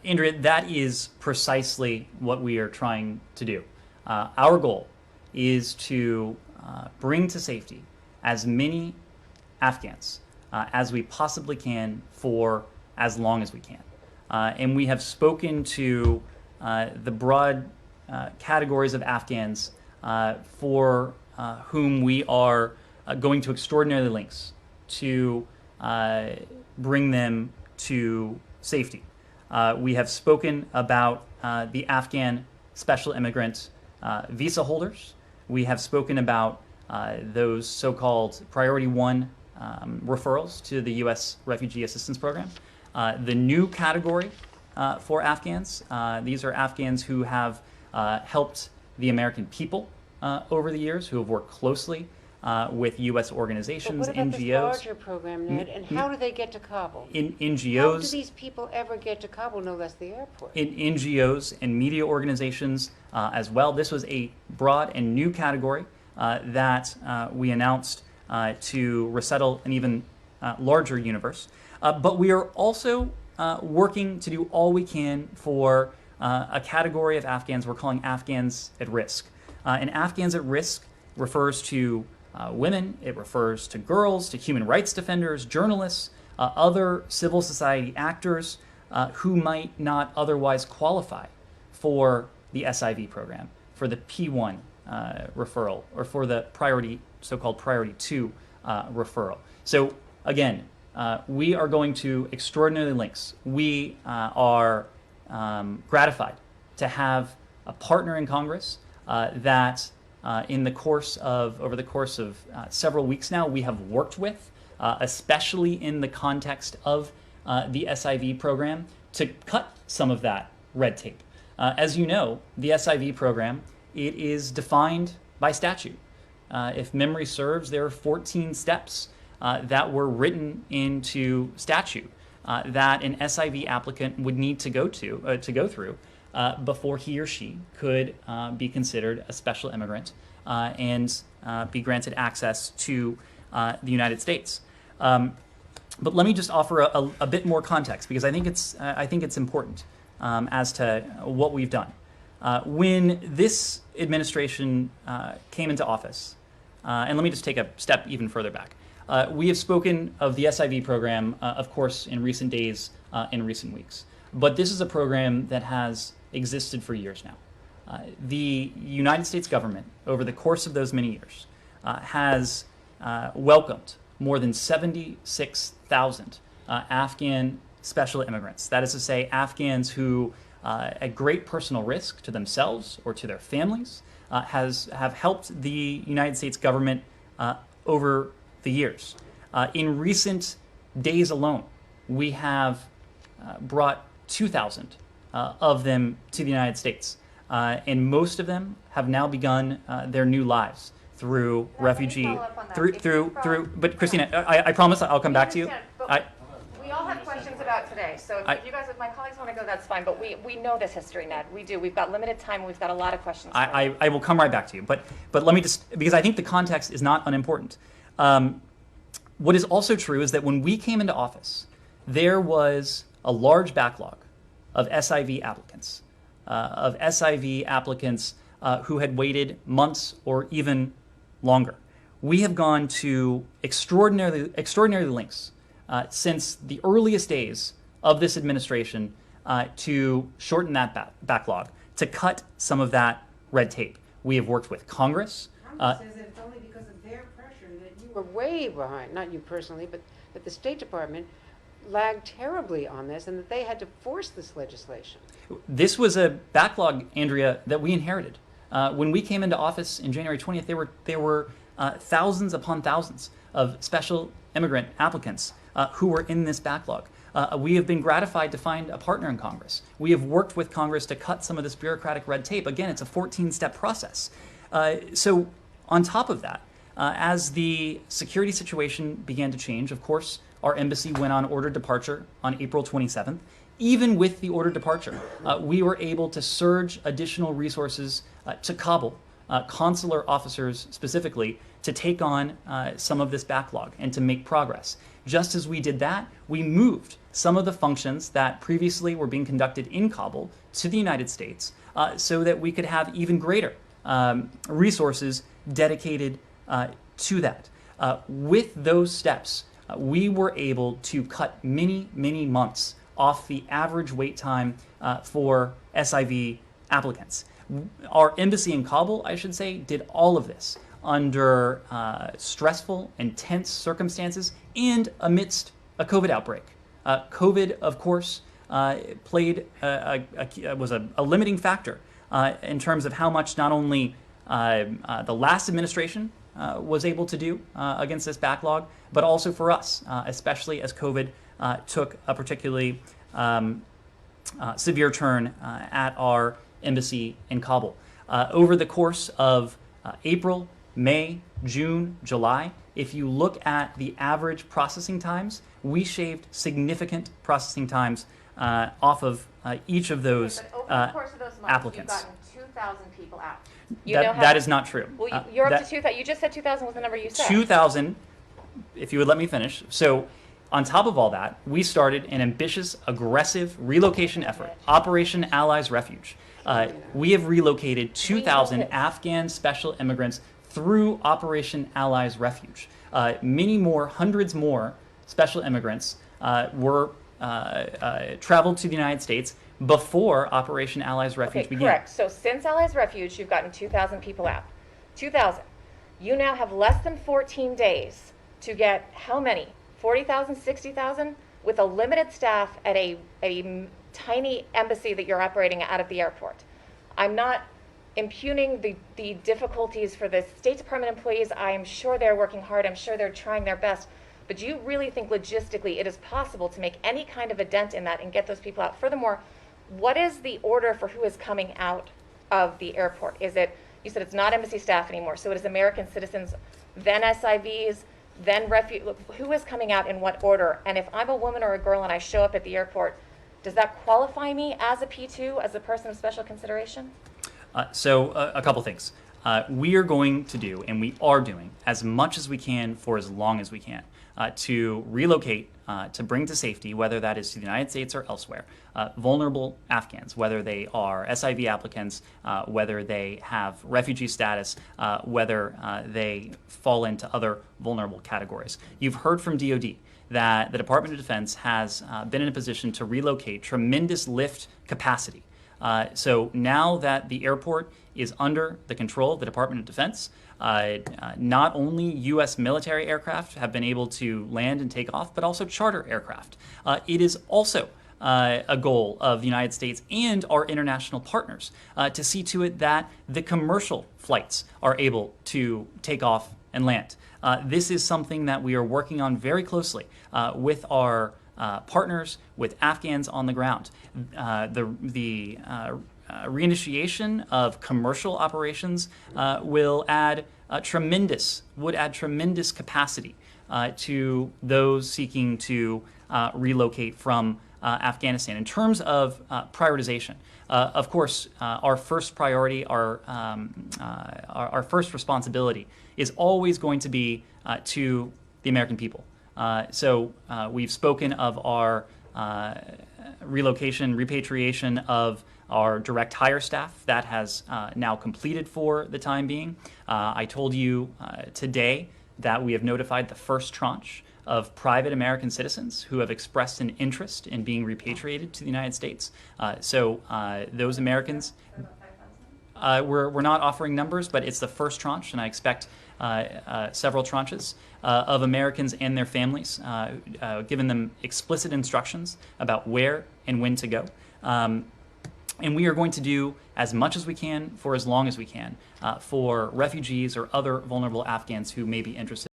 Andrea, that is precisely what we are trying to do. Our goal is to bring to safety as many Afghans as we possibly can for as long as we can. And we have spoken to the broad categories of Afghans for whom we are going to extraordinary lengths to bring them to safety. We have spoken about the Afghan special immigrant visa holders. We have spoken about those so-called Priority 1 referrals to the U.S. Refugee Assistance Program. The new category for Afghans, these are Afghans who have helped the American people over the years, who have worked closely with U.S. organizations, but what about NGOs. this larger program, Ned, and how do they get to Kabul? In How NGOs, do these people ever get to Kabul, no less the airport? in NGOs and media organizations as well. This was a broad and new category that we announced to resettle an even larger universe. But we are also working to do all we can for a category of Afghans we're calling Afghans at risk. And Afghans at risk refers to women, it refers to girls, to human rights defenders, journalists, other civil society actors who might not otherwise qualify for the SIV program, for the P1 referral, or for the so-called Priority 2 referral. So again, we are going to extraordinary lengths. We are gratified to have a partner in Congress that over the course of several weeks now, we have worked with, especially in the context of the SIV program, to cut some of that red tape. As you know, the SIV program, it is defined by statute. If memory serves, there are 14 steps that were written into statute that an SIV applicant would need to go through before he or she could be considered a special immigrant and be granted access to the United States. But let me just offer a bit more context, because I think it's important as to what we've done. When this administration came into office, and let me just take a step even further back. We have spoken of the SIV program, of course, in recent days, in recent weeks. But this is a program that has existed for years now. The United States government, over the course of those many years, has welcomed more than 76,000 Afghan special immigrants. That is to say, Afghans who, at great personal risk to themselves or to their families, have helped the United States government over the years. In recent days alone, we have brought 2,000 of them to the United States, and most of them have now begun their new lives through refugee, through. But Christina, I promise I'll come back to you. We all have questions about today, so if you guys, if my colleagues want to go, that's fine. But we know this history, Ned. We do. We've got limited time. We've got a lot of questions. I will come right back to you. But let me just, because I think the context is not unimportant. What is also true is that when we came into office, there was a large backlog of SIV applicants, who had waited months or even longer. We have gone to extraordinary lengths since the earliest days of this administration to shorten that backlog, to cut some of that red tape. We have worked with Congress. Congress says that it's only because of their pressure that you were way behind, not you personally, but that the State Department lagged terribly on this and that they had to force this legislation. This was a backlog, Andrea, that we inherited. When we came into office in January 20th, there were thousands upon thousands of special immigrant applicants who were in this backlog. We have been gratified to find a partner in Congress. We have worked with Congress to cut some of this bureaucratic red tape. Again, it's a 14-step process. So on top of that, as the security situation began to change, of course, our embassy went on ordered departure on April 27th. Even with the ordered departure, we were able to surge additional resources to Kabul, consular officers specifically, to take on some of this backlog and to make progress. just as we did that, we moved some of the functions that previously were being conducted in Kabul to the United States so that we could have even greater resources dedicated to that. With those steps, we were able to cut many, many months off the average wait time for SIV applicants. Our embassy in Kabul, I should say, did all of this under stressful and tense circumstances and amidst a COVID outbreak. COVID, of course, was a limiting factor in terms of how much not only the last administration was able to do against this backlog, but also for us, especially as COVID took a particularly severe turn at our embassy in Kabul. Over the course of April, May, June, July, if you look at the average processing times, we shaved significant processing times off of each of those But over the course of those months, applicants. you've gotten 2,000 people out. That is not true. Well, you're up to 2,000. You just said 2,000 was the number you said. 2,000, if you would let me finish. So on top of all that, we started an ambitious, aggressive relocation effort, Operation Allies Refuge. We have relocated 2,000 Afghan special immigrants through Operation Allies Refuge. Many more, hundreds more special immigrants were traveled to the United States before Operation Allies Refuge began. Correct. So since Allies Refuge, you've gotten 2,000 people out. 2,000. You now have less than 14 days to get how many? 40,000, 60,000? With a limited staff at a tiny embassy that you're operating out of the airport. I'm not impugning the difficulties for the State Department employees. I am sure they're working hard. I'm sure they're trying their best. But do you really think logistically it is possible to make any kind of a dent in that and get those people out? Furthermore, what is the order for who is coming out of the airport? Is it, you said it's not embassy staff anymore, so it is American citizens, then SIVs, then who is coming out in what order? And if I'm a woman or a girl and I show up at the airport, does that qualify me as a P2, as a person of special consideration? So a couple things. We are going to do, and we are doing, as much as we can for as long as we can to relocate, to bring to safety, whether that is to the United States or elsewhere, vulnerable Afghans, whether they are SIV applicants, whether they have refugee status, whether they fall into other vulnerable categories. You've heard from DoD that the Department of Defense has been in a position to relocate tremendous lift capacity. So now that the airport is under the control of the Department of Defense, not only U.S. military aircraft have been able to land and take off, but also charter aircraft. It is also a goal of the United States and our international partners to see to it that the commercial flights are able to take off and land. This is something that we are working on very closely with our partners, with Afghans on the ground. The reinitiation of commercial operations would add tremendous capacity to those seeking to relocate from Afghanistan. In terms of prioritization, of course, our first priority, our first responsibility is always going to be to the American people. So we've spoken of our repatriation of our direct hire staff. That has now completed for the time being. I told you today that we have notified the first tranche of private American citizens who have expressed an interest in being repatriated to the United States. So those Americans, we're not offering numbers, but it's the first tranche, and I expect several tranches of Americans and their families, given them explicit instructions about where and when to go. And we are going to do as much as we can for as long as we can for refugees or other vulnerable Afghans who may be interested.